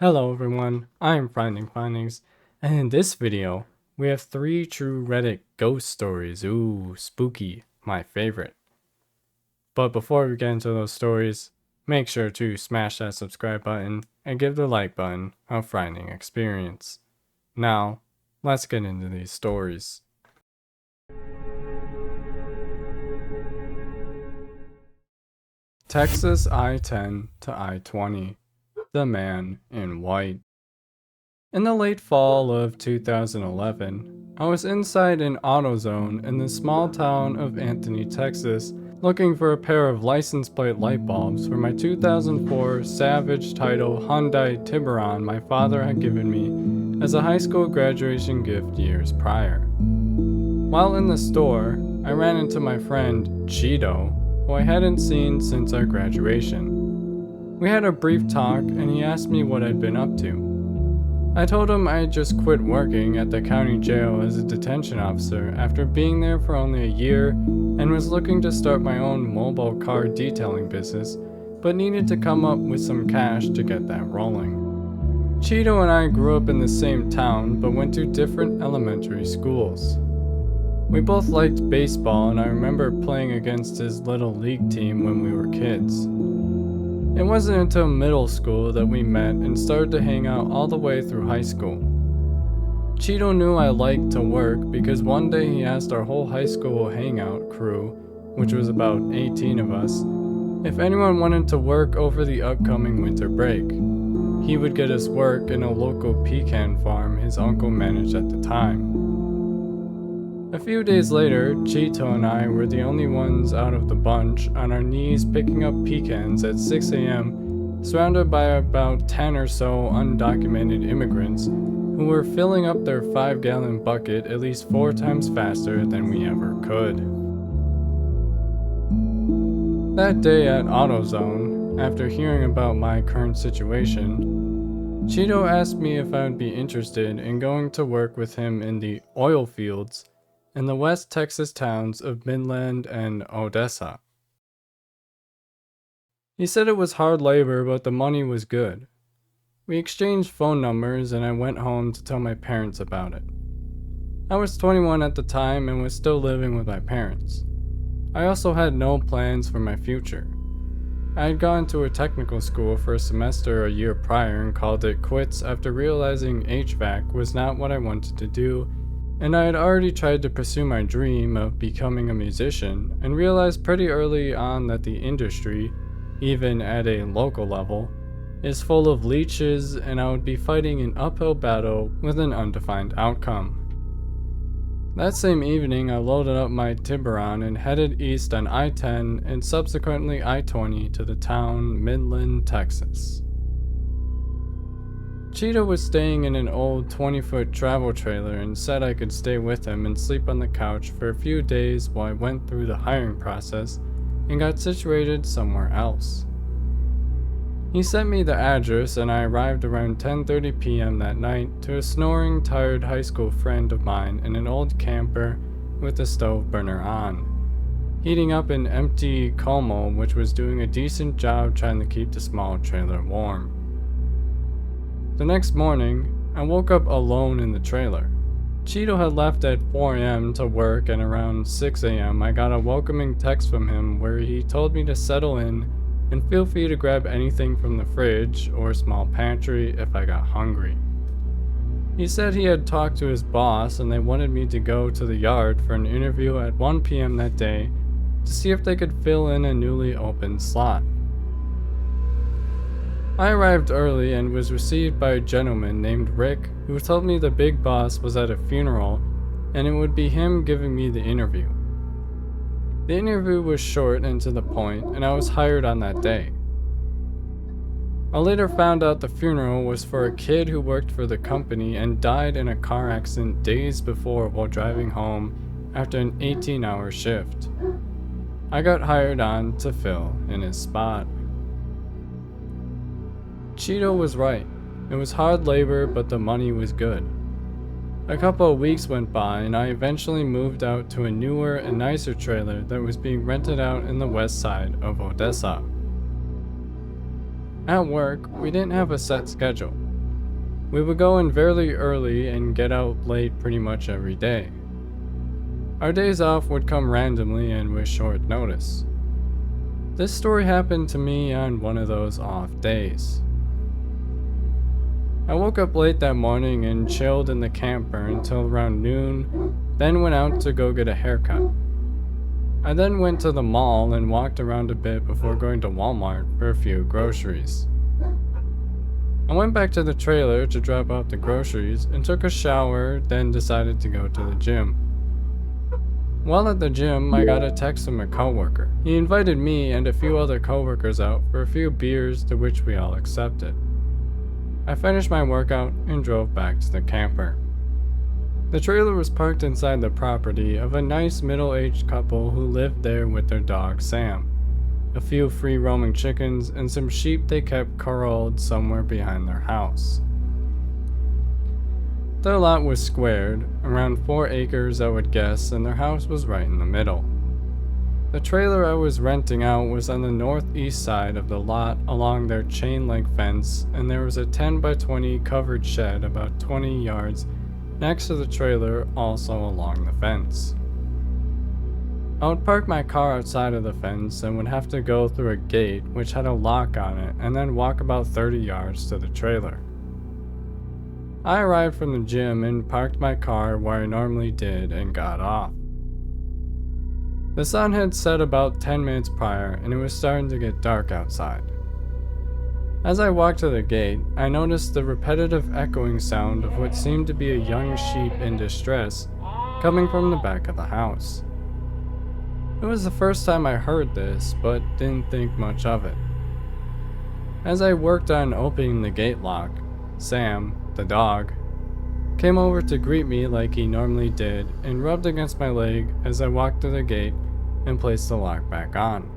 Hello everyone, I am Finding Findings, and in this video, we have 3 true Reddit ghost stories. Ooh, spooky, my favorite. But before we get into those stories, make sure to smash that subscribe button and give the like button a Finding experience. Now, let's get into these stories. Texas I-10 to I-20, the man in white. In the late fall of 2011, I was inside an AutoZone in the small town of Anthony, Texas, looking for a pair of license plate light bulbs for my 2004 Savage title Hyundai Tiburon my father had given me as a high school graduation gift years prior. While in the store, I ran into my friend Cheeto, who I hadn't seen since our graduation. We had a brief talk and he asked me what I'd been up to. I told him I had just quit working at the county jail as a detention officer after being there for only a year and was looking to start my own mobile car detailing business, but needed to come up with some cash to get that rolling. Cheeto and I grew up in the same town but went to different elementary schools. We both liked baseball and I remember playing against his little league team when we were kids. It wasn't until middle school that we met and started to hang out all the way through high school. Cheeto knew I liked to work because one day he asked our whole high school hangout crew, which was about 18 of us, if anyone wanted to work over the upcoming winter break. He would get us work in a local pecan farm his uncle managed at the time. A few days later, Cheeto and I were the only ones out of the bunch on our knees picking up pecans at 6 a.m., surrounded by about 10 or so undocumented immigrants who were filling up their 5-gallon bucket at least 4 times faster than we ever could. That day at AutoZone, after hearing about my current situation, Cheeto asked me if I would be interested in going to work with him in the oil fields in the West Texas towns of Midland and Odessa. He said it was hard labor, but the money was good. We exchanged phone numbers and I went home to tell my parents about it. I was 21 at the time and was still living with my parents. I also had no plans for my future. I had gone to a technical school for a semester a year prior and called it quits after realizing HVAC was not what I wanted to do, and I had already tried to pursue my dream of becoming a musician and realized pretty early on that the industry, even at a local level, is full of leeches and I would be fighting an uphill battle with an undefined outcome. That same evening I loaded up my Tiburon and headed east on I-10 and subsequently I-20 to the town Midland, Texas. Cheeto was staying in an old 20-foot travel trailer and said I could stay with him and sleep on the couch for a few days while I went through the hiring process and got situated somewhere else. He sent me the address and I arrived around 10:30 p.m. that night to a snoring, tired high school friend of mine in an old camper with the stove burner on, heating up an empty Como which was doing a decent job trying to keep the small trailer warm. The next morning, I woke up alone in the trailer. Cheeto had left at 4 a.m. to work and around 6 a.m. I got a welcoming text from him where he told me to settle in and feel free to grab anything from the fridge or small pantry if I got hungry. He said he had talked to his boss and they wanted me to go to the yard for an interview at 1 p.m. that day to see if they could fill in a newly opened slot. I arrived early and was received by a gentleman named Rick who told me the big boss was at a funeral and it would be him giving me the interview. The interview was short and to the point and I was hired on that day. I later found out the funeral was for a kid who worked for the company and died in a car accident days before while driving home after an 18-hour shift. I got hired on to fill in his spot. Cheeto was right. It was hard labor, but the money was good. A couple of weeks went by and I eventually moved out to a newer and nicer trailer that was being rented out in the west side of Odessa. At work, we didn't have a set schedule. We would go in very early and get out late pretty much every day. Our days off would come randomly and with short notice. This story happened to me on one of those off days. I woke up late that morning and chilled in the camper until around noon, then went out to go get a haircut. I then went to the mall and walked around a bit before going to Walmart for a few groceries. I went back to the trailer to drop off the groceries and took a shower, then decided to go to the gym. While at the gym, I got a text from a coworker. He invited me and a few other coworkers out for a few beers, to which we all accepted. I finished my workout and drove back to the camper. The trailer was parked inside the property of a nice middle-aged couple who lived there with their dog Sam, a few free roaming chickens, and some sheep they kept corralled somewhere behind their house. Their lot was squared, around 4 acres I would guess, and their house was right in the middle. The trailer I was renting out was on the northeast side of the lot along their chain-link fence, and there was a 10 by 20 covered shed about 20 yards next to the trailer, also along the fence. I would park my car outside of the fence and would have to go through a gate which had a lock on it and then walk about 30 yards to the trailer. I arrived from the gym and parked my car where I normally did and got off. The sun had set about 10 minutes prior and it was starting to get dark outside. As I walked to the gate, I noticed the repetitive echoing sound of what seemed to be a young sheep in distress coming from the back of the house. It was the first time I heard this, but didn't think much of it. As I worked on opening the gate lock, Sam, the dog, came over to greet me like he normally did and rubbed against my leg as I walked to the gate and placed the lock back on.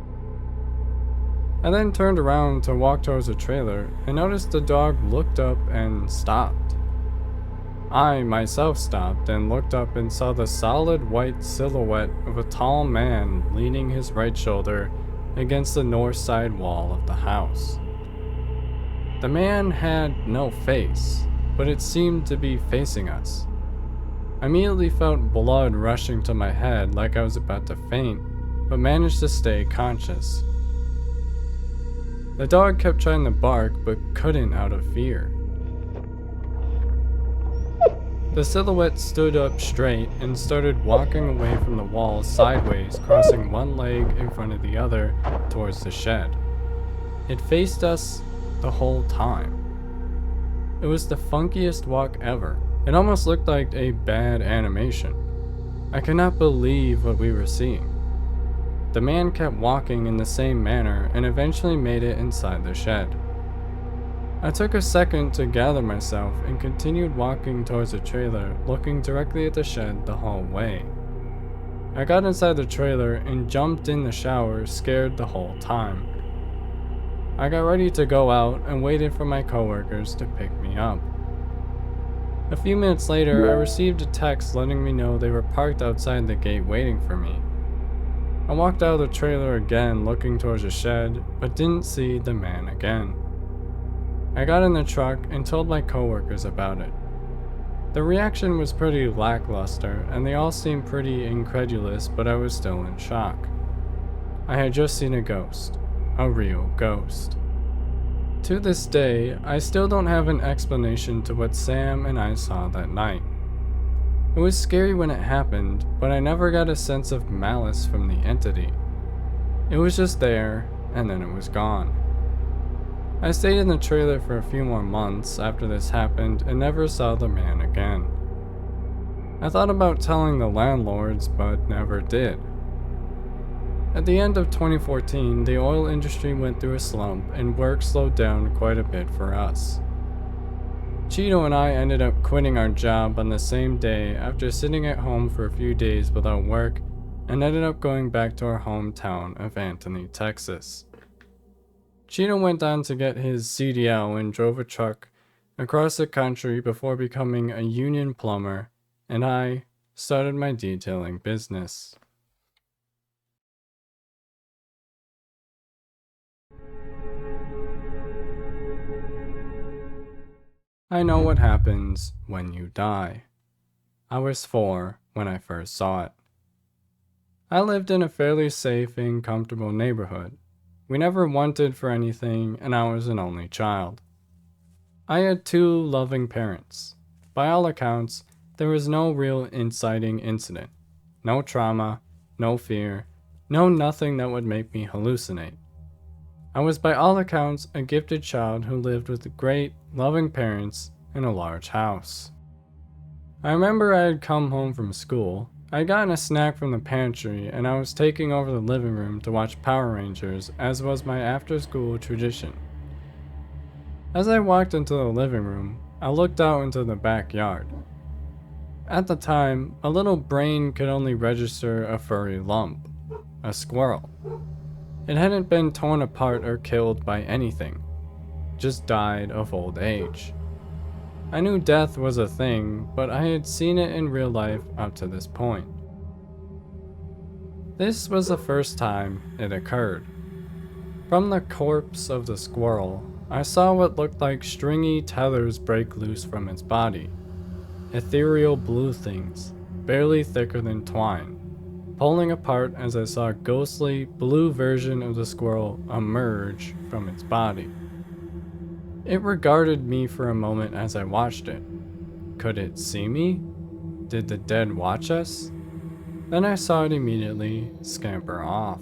I then turned around to walk towards the trailer and noticed the dog looked up and stopped. I myself stopped and looked up and saw the solid white silhouette of a tall man leaning his right shoulder against the north side wall of the house. The man had no face, but it seemed to be facing us. I immediately felt blood rushing to my head like I was about to faint, but managed to stay conscious. The dog kept trying to bark, but couldn't out of fear. The silhouette stood up straight and started walking away from the wall sideways, crossing one leg in front of the other towards the shed. It faced us the whole time. It was the funkiest walk ever. It almost looked like a bad animation. I could not believe what we were seeing. The man kept walking in the same manner and eventually made it inside the shed. I took a second to gather myself and continued walking towards the trailer, looking directly at the shed the whole way. I got inside the trailer and jumped in the shower, scared the whole time. I got ready to go out and waited for my coworkers to pick me up. A few minutes later, I received a text letting me know they were parked outside the gate waiting for me. I walked out of the trailer again looking towards the shed, but didn't see the man again. I got in the truck and told my coworkers about it. The reaction was pretty lackluster and they all seemed pretty incredulous, but I was still in shock. I had just seen a ghost. A real ghost. To this day, I still don't have an explanation to what Sam and I saw that night. It was scary when it happened, but I never got a sense of malice from the entity. It was just there, and then it was gone. I stayed in the trailer for a few more months after this happened and never saw the man again. I thought about telling the landlords, but never did. At the end of 2014, the oil industry went through a slump and work slowed down quite a bit for us. Cheeto and I ended up quitting our job on the same day after sitting at home for a few days without work and ended up going back to our hometown of Anthony, Texas. Cheeto went on to get his CDL and drove a truck across the country before becoming a union plumber, and I started my detailing business. I know what happens when you die. I was 4 when I first saw it. I lived in a fairly safe and comfortable neighborhood. We never wanted for anything, and I was an only child. I had 2 loving parents. By all accounts, there was no real inciting incident. No trauma, no fear, no nothing that would make me hallucinate. I was by all accounts a gifted child who lived with great, loving parents in a large house. I remember I had come home from school. I had gotten a snack from the pantry and I was taking over the living room to watch Power Rangers, as was my after-school tradition. As I walked into the living room, I looked out into the backyard. At the time, a little brain could only register a furry lump, a squirrel. It hadn't been torn apart or killed by anything, just died of old age. I knew death was a thing, but I had seen it in real life up to this point. This was the first time it occurred. From the corpse of the squirrel, I saw what looked like stringy tethers break loose from its body. Ethereal blue things, barely thicker than twine, pulling apart as I saw a ghostly blue version of the squirrel emerge from its body. It regarded me for a moment as I watched it. Could it see me? Did the dead watch us? Then I saw it immediately scamper off.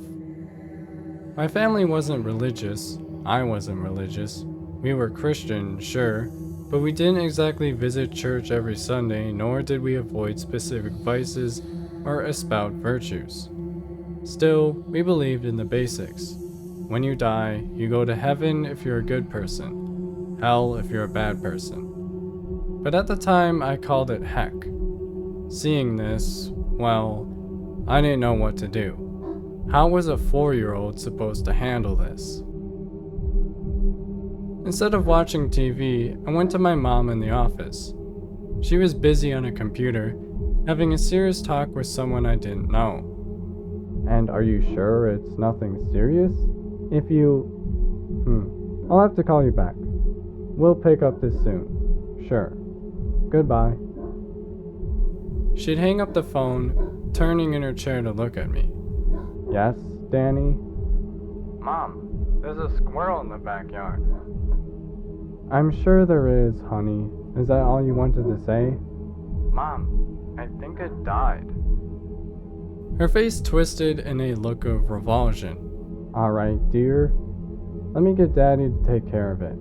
My family wasn't religious. I wasn't religious. We were Christian, sure, but we didn't exactly visit church every Sunday, nor did we avoid specific vices or espout virtues. Still, we believed in the basics. When you die, you go to heaven if you're a good person, hell if you're a bad person. But at the time, I called it heck. Seeing this, well, I didn't know what to do. How was a 4-year-old supposed to handle this? Instead of watching TV, I went to my mom in the office. She was busy on a computer, having a serious talk with someone I didn't know. And are you sure it's nothing serious? If you... I'll have to call you back. We'll pick up this soon. Sure. Goodbye. She'd hang up the phone, turning in her chair to look at me. Yes, Danny? Mom, there's a squirrel in the backyard. I'm sure there is, honey. Is that all you wanted to say? Mom, I think it died. Her face twisted in a look of revulsion. Alright, dear. Let me get Daddy to take care of it.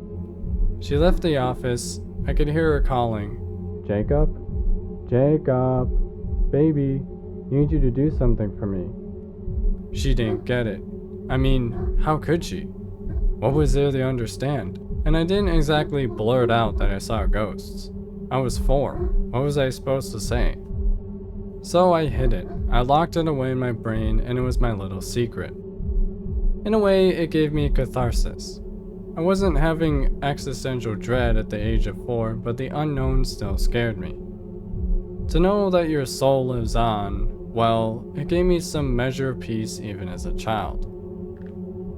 She left the office. I could hear her calling. Jacob? Jacob? Baby, need you to do something for me. She didn't get it. I mean, how could she? What was there to understand? And I didn't exactly blurt out that I saw ghosts. I was 4. What was I supposed to say? So I hid it. I locked it away in my brain, and it was my little secret. In a way, it gave me catharsis. I wasn't having existential dread at the age of 4, but the unknown still scared me. To know that your soul lives on, well, it gave me some measure of peace even as a child.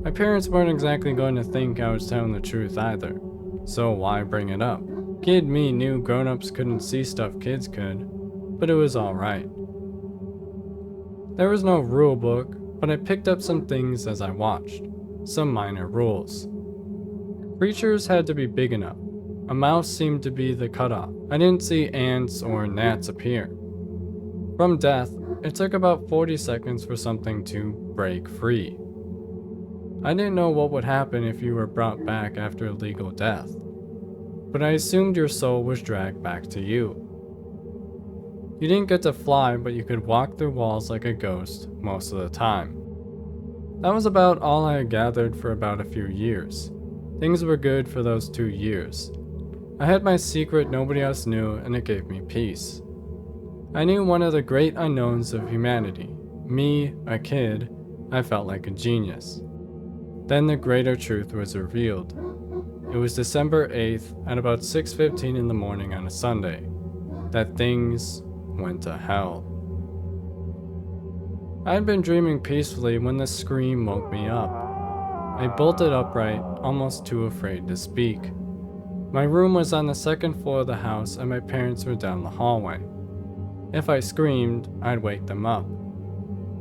My parents weren't exactly going to think I was telling the truth either, so why bring it up? Kid me knew grown-ups couldn't see stuff kids could, but it was alright. There was no rule book, but I picked up some things as I watched, some minor rules. Creatures had to be big enough. A mouse seemed to be the cutoff. I didn't see ants or gnats appear. From death, it took about 40 seconds for something to break free. I didn't know what would happen if you were brought back after a legal death, but I assumed your soul was dragged back to you. You didn't get to fly, but you could walk through walls like a ghost most of the time. That was about all I had gathered for about a few years. Things were good for those 2 years. I had my secret nobody else knew, and it gave me peace. I knew one of the great unknowns of humanity. Me, a kid, I felt like a genius. Then the greater truth was revealed. It was December 8th at about 6:15 in the morning on a Sunday, that things went to hell. I had been dreaming peacefully when the scream woke me up. I bolted upright, almost too afraid to speak. My room was on the second floor of the house and my parents were down the hallway. If I screamed, I'd wake them up.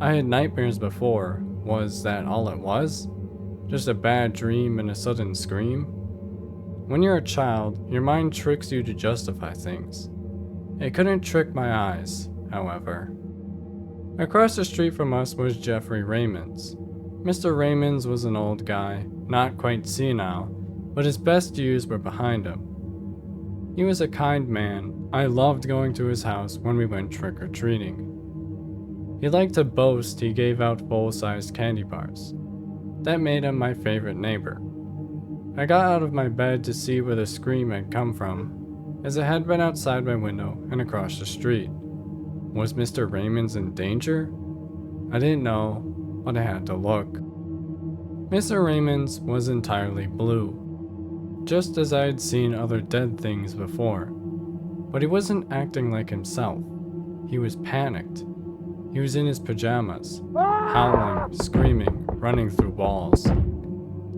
I had nightmares before. Was that all it was? Just a bad dream and a sudden scream? When you're a child, your mind tricks you to justify things. It couldn't trick my eyes, however. Across the street from us was Jeffrey Raymond's. Mr. Raymond's was an old guy, not quite senile, but his best years were behind him. He was a kind man. I loved going to his house when we went trick-or-treating. He liked to boast he gave out full-sized candy bars. That made him my favorite neighbor. I got out of my bed to see where the scream had come from, as it had been outside my window and across the street. Was Mr. Raymond's in danger? I didn't know, but I had to look. Mr. Raymond's was entirely blue, just as I had seen other dead things before. But he wasn't acting like himself. He was panicked. He was in his pajamas, howling, screaming, running through walls.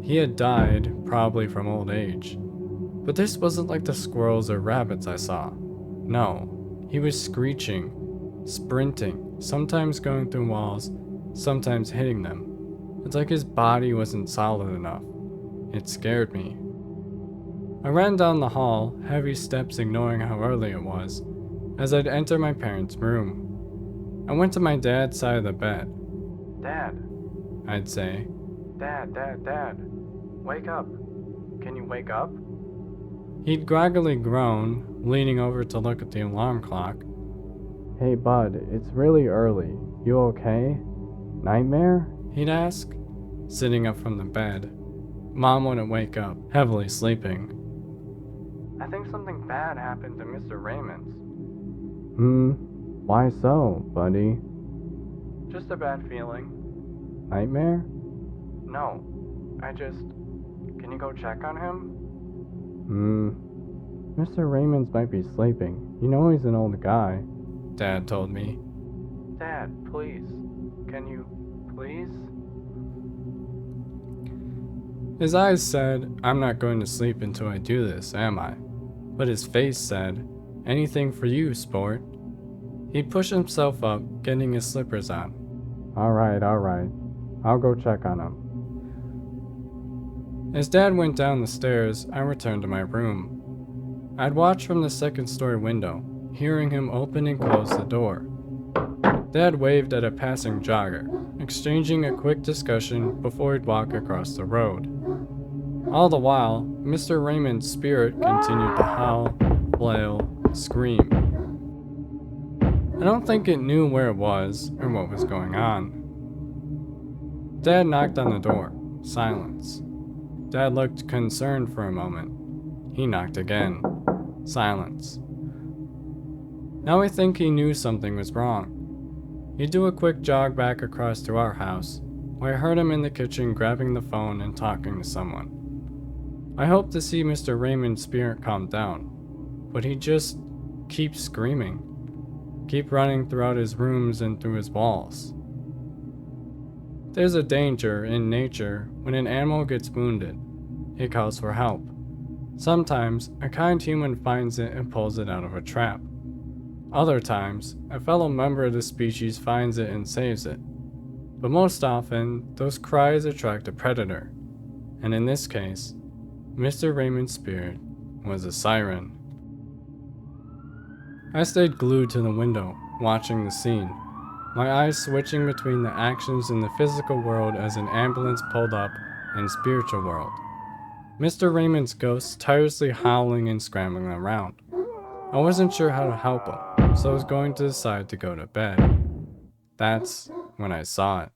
He had died, probably from old age. But this wasn't like the squirrels or rabbits I saw. No, he was screeching, sprinting, sometimes going through walls, sometimes hitting them. It's like his body wasn't solid enough. It scared me. I ran down the hall, heavy steps ignoring how early it was, as I'd enter my parents' room. I went to my dad's side of the bed. "Dad," I'd say. "Dad, wake up. Can you wake up?" He'd groggily groan, leaning over to look at the alarm clock. "Hey bud, it's really early. You okay? Nightmare?" he'd ask, sitting up from the bed. Mom wouldn't wake up, heavily sleeping. "I think something bad happened to Mr. Raymond's." Why so, buddy?" "Just a bad feeling." "Nightmare?" "No, can you go check on him?" Mr. Raymond's might be sleeping. You know he's an old guy," Dad told me. "Dad, please. Can you, please?" His eyes said, "I'm not going to sleep until I do this, am I?" But his face said, "Anything for you, sport." He'd push himself up, getting his slippers on. All right. I'll go check on him." As Dad went down the stairs, I returned to my room. I'd watch from the second-story window, hearing him open and close the door. Dad waved at a passing jogger, exchanging a quick discussion before he'd walk across the road. All the while, Mr. Raymond's spirit continued to howl, flail, scream. I don't think it knew where it was or what was going on. Dad knocked on the door. Silence. Dad looked concerned for a moment. He knocked again. Silence. Now I think he knew something was wrong. He'd do a quick jog back across to our house, where I heard him in the kitchen grabbing the phone and talking to someone. I hoped to see Mr. Raymond's spirit calm down, but he just keeps screaming, keep running throughout his rooms and through his walls. There's a danger in nature when an animal gets wounded. It calls for help. Sometimes, a kind human finds it and pulls it out of a trap. Other times, a fellow member of the species finds it and saves it. But most often, those cries attract a predator. And in this case, Mr. Raymond's spirit was a siren. I stayed glued to the window, watching the scene, my eyes switching between the actions in the physical world as an ambulance pulled up and spiritual world. Mr. Raymond's ghost tirelessly howling and scrambling around. I wasn't sure how to help him, so I was going to decide to go to bed. That's when I saw it.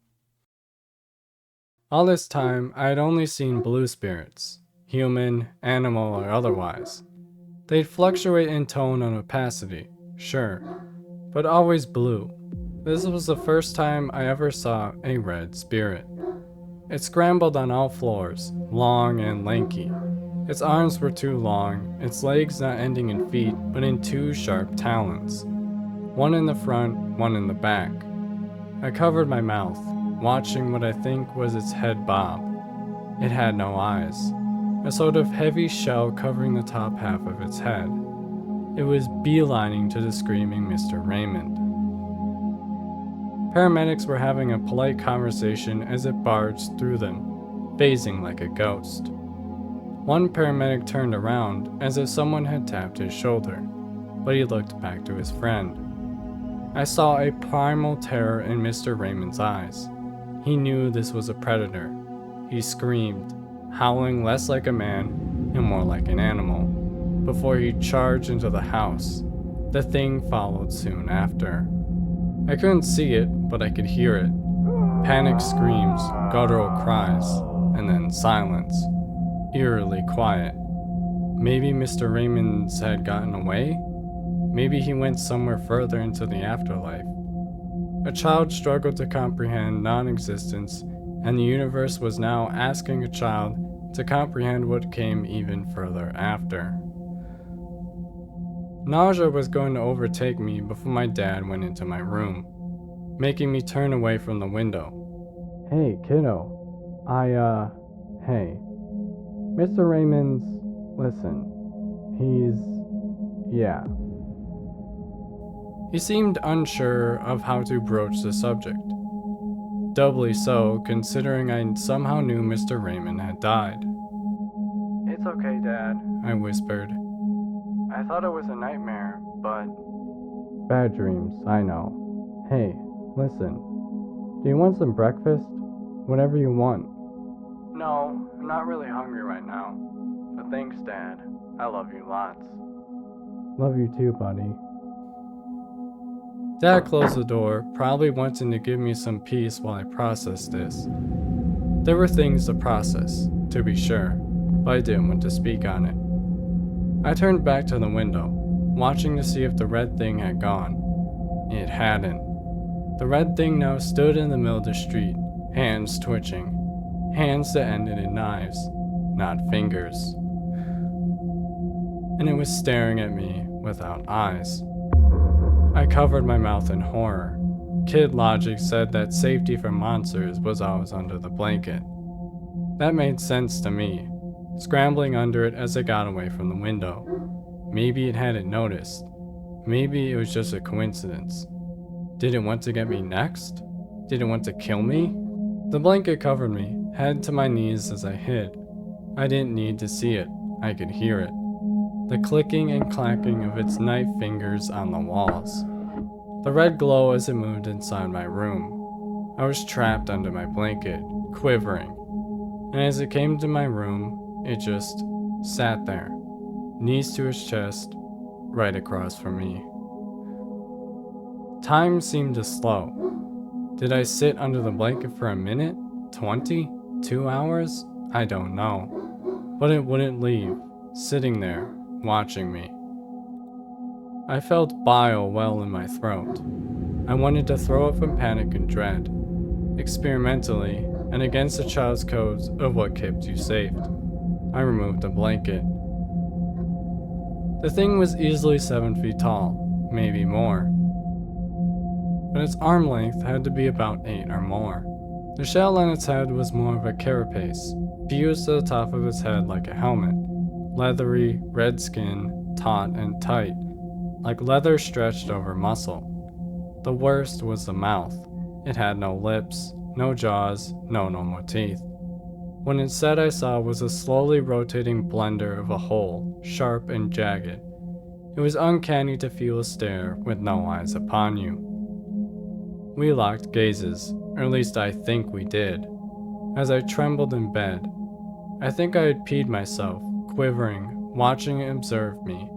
All this time, I had only seen blue spirits, human, animal, or otherwise. They'd fluctuate in tone and opacity, sure, but always blue. This was the first time I ever saw a red spirit. It scrambled on all floors, long and lanky. Its arms were too long, its legs not ending in feet, but in two sharp talons. One in the front, one in the back. I covered my mouth, watching what I think was its head bob. It had no eyes. a sort of heavy shell covering the top half of its head. It was beelining to the screaming Mr. Raymond. Paramedics were having a polite conversation as it barged through them, phasing like a ghost. One paramedic turned around as if someone had tapped his shoulder, but he looked back to his friend. I saw a primal terror in Mr. Raymond's eyes. He knew this was a predator. He screamed, howling less like a man and more like an animal, before he charged into the house. The thing followed soon after. I couldn't see it, but I could hear it. Panicked screams, guttural cries, and then silence. Eerily quiet. Maybe Mr. Raymond's had gotten away? Maybe he went somewhere further into the afterlife. A child struggled to comprehend non-existence, and the universe was now asking a child to comprehend what came even further after. Nausea was going to overtake me before my dad went into my room, making me turn away from the window. "Hey, kiddo. Hey. Mr. Raymond's, listen, yeah." He seemed unsure of how to broach the subject. Doubly so, considering I somehow knew Mr. Raymond had died. "It's okay, Dad," I whispered. "I thought it was a nightmare, but..." "Bad dreams, I know. Hey, listen. Do you want some breakfast? Whatever you want." "No, I'm not really hungry right now. But thanks, Dad. I love you lots." "Love you too, buddy." Dad closed the door, probably wanting to give me some peace while I processed this. There were things to process, to be sure, but I didn't want to speak on it. I turned back to the window, watching to see if the red thing had gone. It hadn't. The red thing now stood in the middle of the street, hands twitching. Hands that ended in knives, not fingers. And it was staring at me without eyes. I covered my mouth in horror. Kid logic said that safety from monsters was always under the blanket. That made sense to me, scrambling under it as I got away from the window. Maybe it hadn't noticed. Maybe it was just a coincidence. Did it want to get me next? Did it want to kill me? The blanket covered me, head to my knees as I hid. I didn't need to see it. I could hear it. The clicking and clacking of its knife fingers on the walls. The red glow as it moved inside my room. I was trapped under my blanket, quivering. And as it came to my room, it just sat there, knees to its chest, right across from me. Time seemed to slow. Did I sit under the blanket for a minute, 20, 2 hours? I don't know. But it wouldn't leave, sitting there, watching me. I felt bile well in my throat. I wanted to throw up from panic and dread. Experimentally, and against the child's codes of what kept you safe, I removed the blanket. The thing was easily 7 feet tall, maybe more. But its arm length had to be about 8 or more. The shell on its head was more of a carapace, fused to the top of its head like a helmet. Leathery, red skin, taut and tight, like leather stretched over muscle. The worst was the mouth. It had no lips, no jaws, no normal teeth. What instead I saw was a slowly rotating blender of a hole, sharp and jagged. It was uncanny to feel a stare with no eyes upon you. We locked gazes, or at least I think we did. As I trembled in bed, I think I had peed myself, quivering, watching it observe me.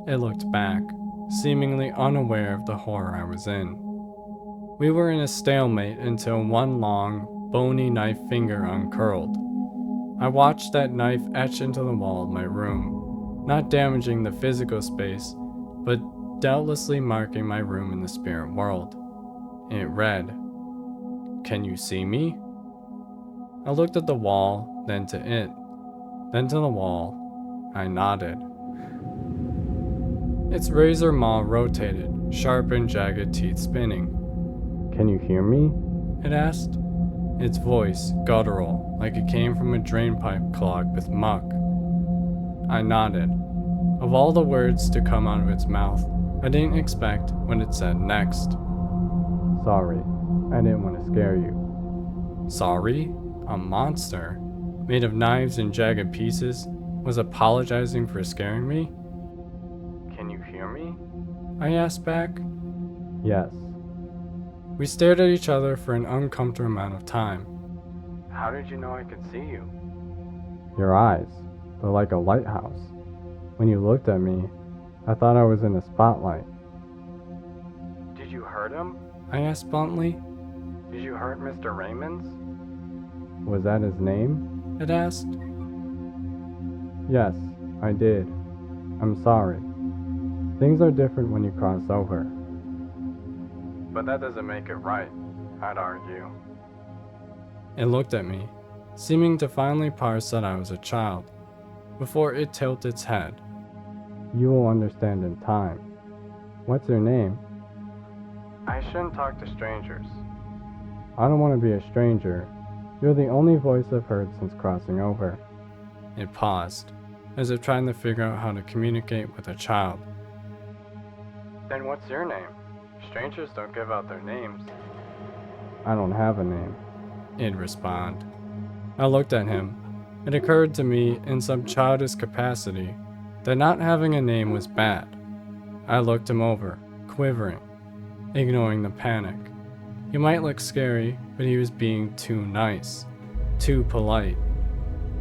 It looked back, seemingly unaware of the horror I was in. We were in a stalemate until one long, bony knife finger uncurled. I watched that knife etch into the wall of my room, not damaging the physical space, but doubtlessly marking my room in the spirit world. It read, "Can you see me?" I looked at the wall, then to it, then to the wall. I nodded. Its razor maw rotated, sharp and jagged teeth spinning. "Can you hear me?" it asked. its voice guttural, like it came from a drainpipe clogged with muck. I nodded. Of all the words to come out of its mouth, I didn't expect what it said next. Sorry, I didn't want to scare you. Sorry? A monster, made of knives and jagged pieces, was apologizing for scaring me? Can you hear me? I asked back. Yes. We stared at each other for an uncomfortable amount of time. How did you know I could see you? Your eyes. They're like a lighthouse. When you looked at me, I thought I was in a spotlight. Did you hurt him? I asked bluntly. Did you hurt Mr. Raymond's? Was that his name? It asked. Yes, I did. I'm sorry. Things are different when you cross over. But that doesn't make it right, I'd argue. It looked at me, seeming to finally parse that I was a child, before it tilted its head. You will understand in time. What's your name? I shouldn't talk to strangers. I don't want to be a stranger. You're the only voice I've heard since crossing over. It paused, as if trying to figure out how to communicate with a child. Then what's your name? Strangers don't give out their names. I don't have a name. It responded. I looked at him. It occurred to me in some childish capacity that not having a name was bad. I looked him over, quivering, ignoring the panic. He might look scary, but he was being too nice, too polite.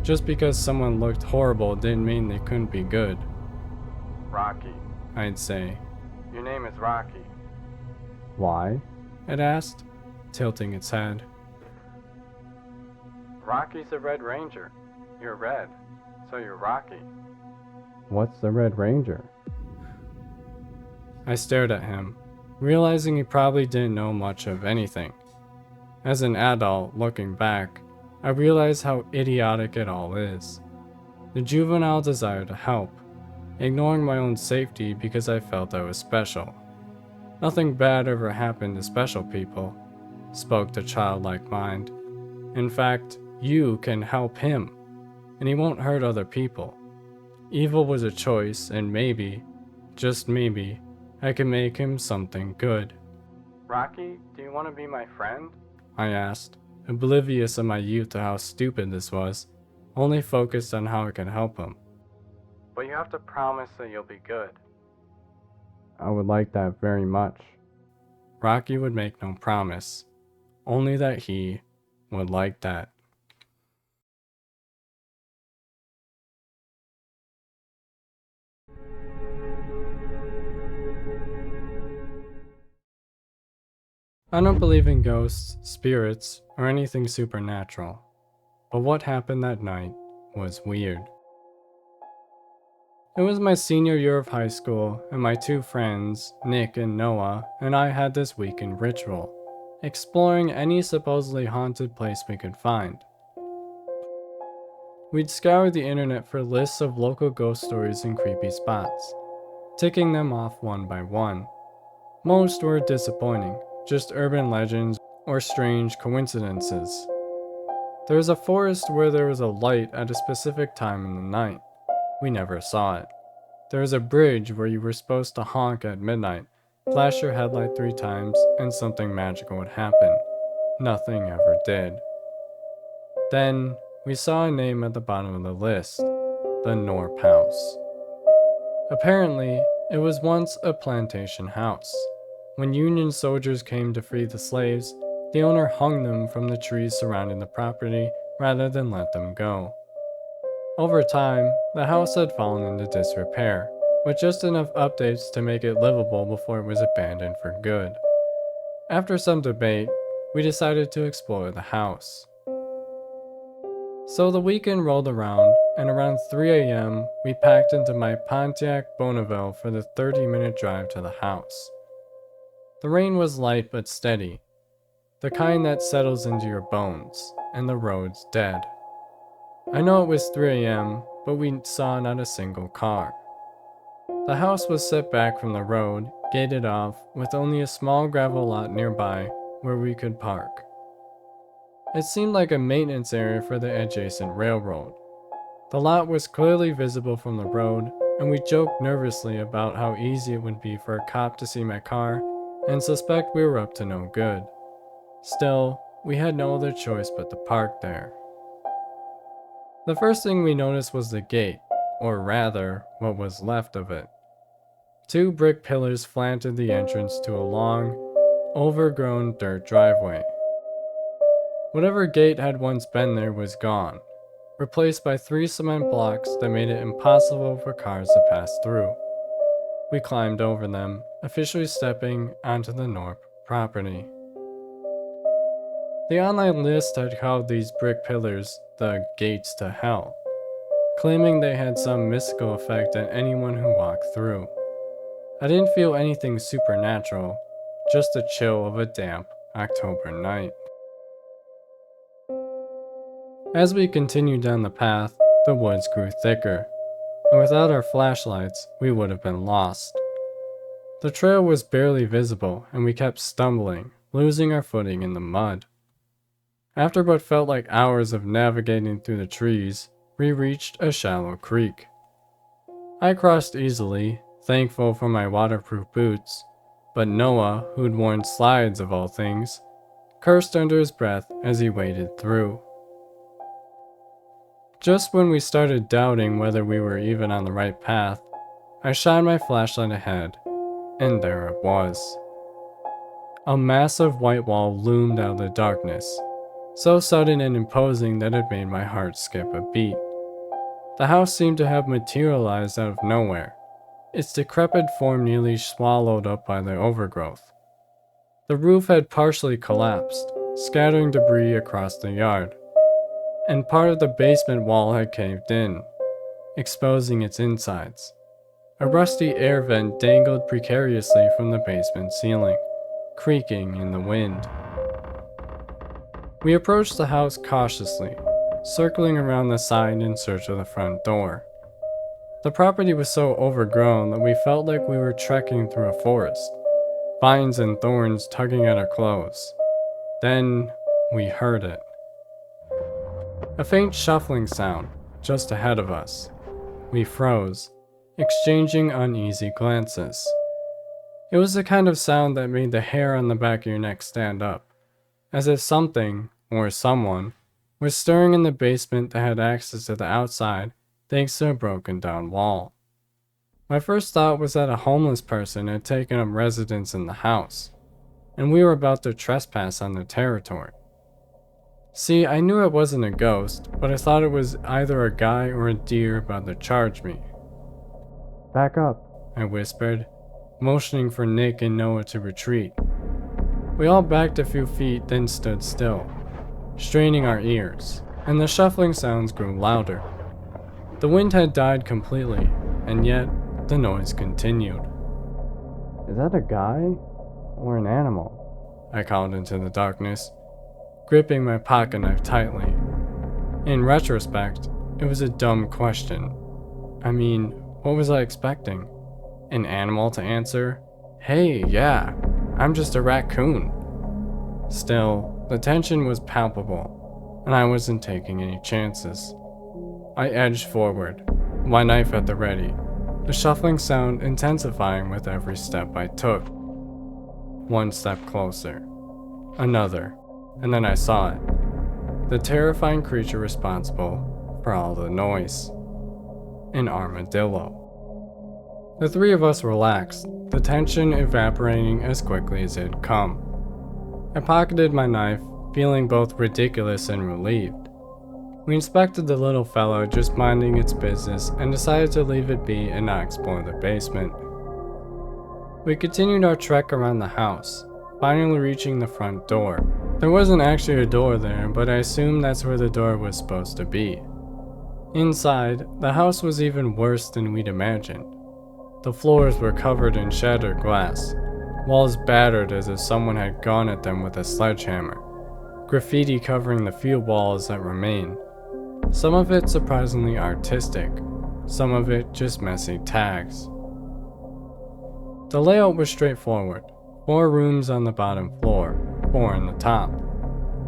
Just because someone looked horrible didn't mean they couldn't be good. Rocky, I'd say. Your name is Rocky. Why? It asked, tilting its head. Rocky's a Red Ranger. You're red, so you're Rocky. What's the Red Ranger? I stared at him, realizing he probably didn't know much of anything. As an adult, looking back, I realized how idiotic it all is. The juvenile desire to help, ignoring my own safety because I felt I was special. Nothing bad ever happened to special people, spoke the childlike mind. In fact, you can help him, and he won't hurt other people. Evil was a choice, and maybe, just maybe, I can make him something good. Rocky, do you want to be my friend? I asked, oblivious of my youth to how stupid this was, only focused on how I could help him. But you have to promise that you'll be good. I would like that very much. Rocky would make no promise, only that he would like that. I don't believe in ghosts, spirits, or anything supernatural, but what happened that night was weird. It was my senior year of high school, and my two friends, Nick and Noah, and I had this weekend ritual, exploring any supposedly haunted place we could find. We'd scour the internet for lists of local ghost stories and creepy spots, ticking them off one by one. Most were disappointing, just urban legends or strange coincidences. There was a forest where there was a light at a specific time in the night. We never saw it. There was a bridge where you were supposed to honk at midnight, flash your headlight 3 times, and something magical would happen. Nothing ever did. Then, we saw a name at the bottom of the list, the Norp House. Apparently, it was once a plantation house. When Union soldiers came to free the slaves, the owner hung them from the trees surrounding the property rather than let them go. Over time, the house had fallen into disrepair, with just enough updates to make it livable before it was abandoned for good. After some debate, we decided to explore the house. So the weekend rolled around, and around 3 a.m., we packed into my Pontiac Bonneville for the 30-minute drive to the house. The rain was light but steady, the kind that settles into your bones, and the roads dead. I know it was 3 a.m., but we saw not a single car. The house was set back from the road, gated off, with only a small gravel lot nearby where we could park. It seemed like a maintenance area for the adjacent railroad. The lot was clearly visible from the road, and we joked nervously about how easy it would be for a cop to see my car and suspect we were up to no good. Still, we had no other choice but to park there. The first thing we noticed was the gate, or rather, what was left of it. 2 brick pillars flanted the entrance to a long, overgrown dirt driveway. Whatever gate had once been there was gone, replaced by 3 cement blocks that made it impossible for cars to pass through. We climbed over them, officially stepping onto the Norp property. The online list had called these brick pillars the gates to hell, claiming they had some mystical effect on anyone who walked through. I didn't feel anything supernatural, just the chill of a damp October night. As we continued down the path, the woods grew thicker, and without our flashlights, we would have been lost. The trail was barely visible, and we kept stumbling, losing our footing in the mud. After what felt like hours of navigating through the trees, we reached a shallow creek. I crossed easily, thankful for my waterproof boots, but Noah, who'd worn slides of all things, cursed under his breath as he waded through. Just when we started doubting whether we were even on the right path, I shined my flashlight ahead, and there it was. A massive white wall loomed out of the darkness, so sudden and imposing that it made my heart skip a beat. The house seemed to have materialized out of nowhere, its decrepit form nearly swallowed up by the overgrowth. The roof had partially collapsed, scattering debris across the yard, and part of the basement wall had caved in, exposing its insides. A rusty air vent dangled precariously from the basement ceiling, creaking in the wind. We approached the house cautiously, circling around the side in search of the front door. The property was so overgrown that we felt like we were trekking through a forest, vines and thorns tugging at our clothes. Then we heard it. A faint shuffling sound just ahead of us. We froze, exchanging uneasy glances. It was the kind of sound that made the hair on the back of your neck stand up, as if something, or someone, was stirring in the basement that had access to the outside thanks to a broken down wall. My first thought was that a homeless person had taken up residence in the house, and we were about to trespass on their territory. See, I knew it wasn't a ghost, but I thought it was either a guy or a deer about to charge me. Back up, I whispered, motioning for Nick and Noah to retreat. We all backed a few feet, then stood still, straining our ears, and the shuffling sounds grew louder. The wind had died completely, and yet the noise continued. Is that a guy or an animal? I called into the darkness, gripping my pocket knife tightly. In retrospect, it was a dumb question. I mean, what was I expecting? An animal to answer, "Hey, yeah, I'm just a raccoon." Still, the tension was palpable, and I wasn't taking any chances. I edged forward, my knife at the ready, the shuffling sound intensifying with every step I took. One step closer, another, and then I saw it. The terrifying creature responsible for all the noise. An armadillo. The 3 of us relaxed, the tension evaporating as quickly as it had come. I pocketed my knife, feeling both ridiculous and relieved. We inspected the little fellow just minding its business and decided to leave it be and not explore the basement. We continued our trek around the house, finally reaching the front door. There wasn't actually a door there, but I assumed that's where the door was supposed to be. Inside, the house was even worse than we'd imagined. The floors were covered in shattered glass, walls battered as if someone had gone at them with a sledgehammer, graffiti covering the few walls that remained. Some of it surprisingly artistic, some of it just messy tags. The layout was straightforward, 4 rooms on the bottom floor, 4 on the top.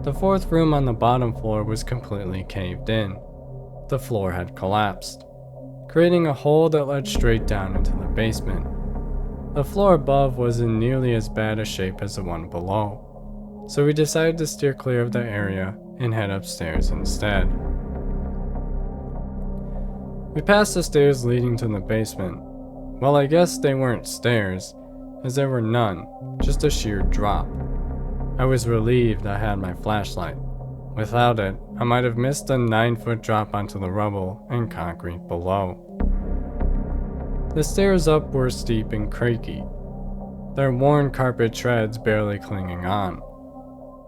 The fourth room on the bottom floor was completely caved in. The floor had collapsed, creating a hole that led straight down into the basement. The floor above was in nearly as bad a shape as the one below, so we decided to steer clear of that area and head upstairs instead. We passed the stairs leading to the basement. Well, I guess they weren't stairs, as there were none, just a sheer drop. I was relieved I had my flashlight. Without it, I might have missed a 9-foot drop onto the rubble and concrete below. The stairs up were steep and creaky, their worn carpet treads barely clinging on.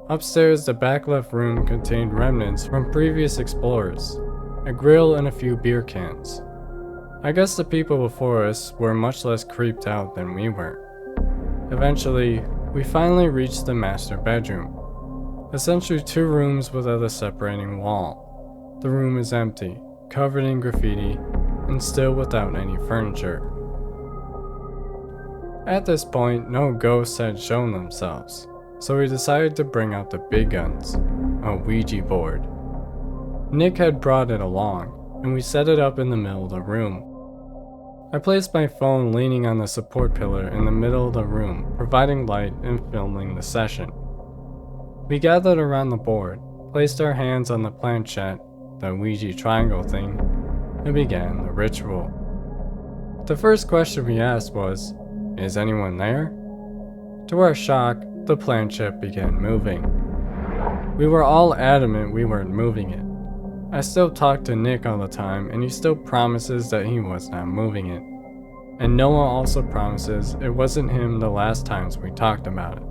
Upstairs, the back left room contained remnants from previous explorers, a grill and a few beer cans. I guess the people before us were much less creeped out than we were. Eventually, we finally reached the master bedroom, essentially 2 rooms without a separating wall. The room is empty, covered in graffiti, and still without any furniture. At this point, no ghosts had shown themselves, so we decided to bring out the big guns, a Ouija board. Nick had brought it along, and we set it up in the middle of the room. I placed my phone leaning on the support pillar in the middle of the room, providing light and filming the session. We gathered around the board, placed our hands on the planchette, the Ouija triangle thing, and began the ritual. The first question we asked was, "Is anyone there?" To our shock, the planchette began moving. We were all adamant we weren't moving it. I still talk to Nick all the time, and he still promises that he was not moving it. And Noah also promises it wasn't him the last times we talked about it.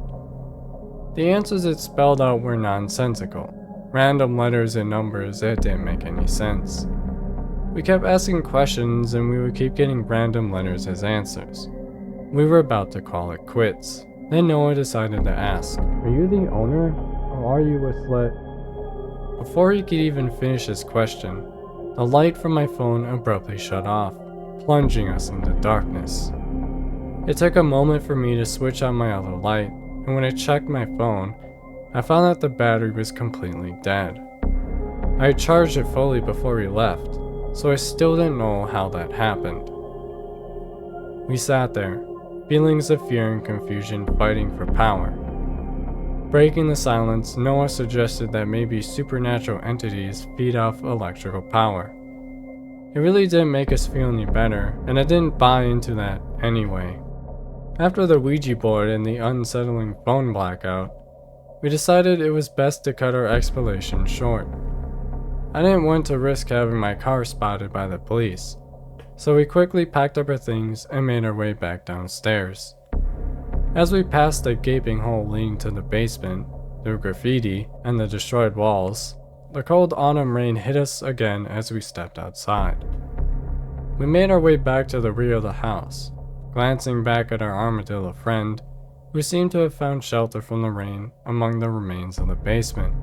The answers it spelled out were nonsensical, random letters and numbers that didn't make any sense. We kept asking questions and we would keep getting random letters as answers. We were about to call it quits. Then Noah decided to ask, Are you the owner, or are you a slut? Before he could even finish his question, the light from my phone abruptly shut off, plunging us into darkness. It took a moment for me to switch on my other light, and when I checked my phone, I found that the battery was completely dead. I had charged it fully before we left, so I still didn't know how that happened. We sat there, feelings of fear and confusion fighting for power. Breaking the silence, Noah suggested that maybe supernatural entities feed off electrical power. It really didn't make us feel any better, and I didn't buy into that anyway. After the Ouija board and the unsettling phone blackout, we decided it was best to cut our exploration short. I didn't want to risk having my car spotted by the police, so we quickly packed up our things and made our way back downstairs. As we passed the gaping hole leading to the basement, the graffiti, and the destroyed walls, the cold autumn rain hit us again as we stepped outside. We made our way back to the rear of the house, glancing back at our armadillo friend, who seemed to have found shelter from the rain among the remains of the basement.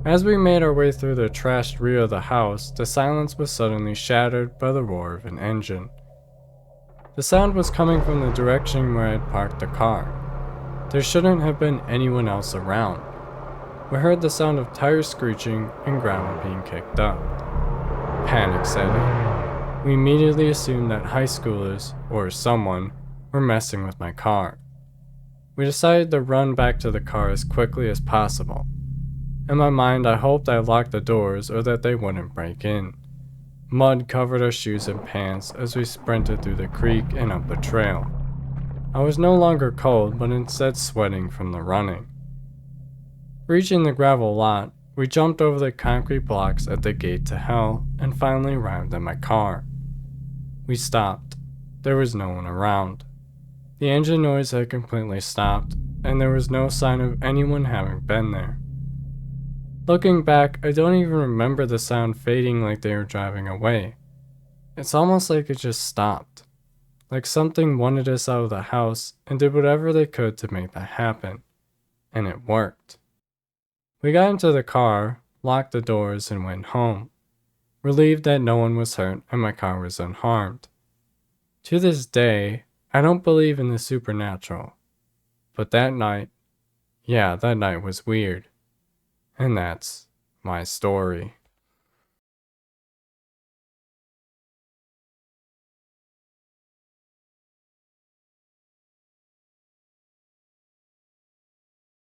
As we made our way through the trashed rear of the house, the silence was suddenly shattered by the roar of an engine. The sound was coming from the direction where I had parked the car. There shouldn't have been anyone else around. We heard the sound of tires screeching and gravel being kicked up. Panic set in. We immediately assumed that high schoolers, or someone, were messing with my car. We decided to run back to the car as quickly as possible. In my mind, I hoped I locked the doors or that they wouldn't break in. Mud covered our shoes and pants as we sprinted through the creek and up the trail. I was no longer cold, but instead sweating from the running. Reaching the gravel lot, we jumped over the concrete blocks at the gate to hell and finally arrived at my car. We stopped. There was no one around. The engine noise had completely stopped, and there was no sign of anyone having been there. Looking back, I don't even remember the sound fading like they were driving away. It's almost like it just stopped. Like something wanted us out of the house and did whatever they could to make that happen. And it worked. We got into the car, locked the doors, and went home, relieved that no one was hurt and my car was unharmed. To this day, I don't believe in the supernatural. But that night, Yeah, that night was weird. And that's my story.